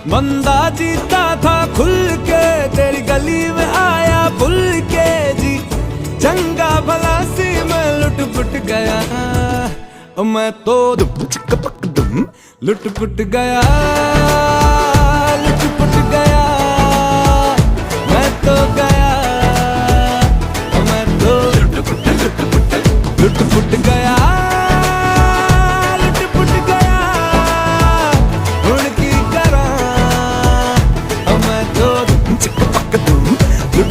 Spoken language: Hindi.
बंदा जीता था खुल के, तेरी गली में आया भूल के जी। चंगा भला सी मैं लुट पुट गया, मैं तो लुट पुट गया।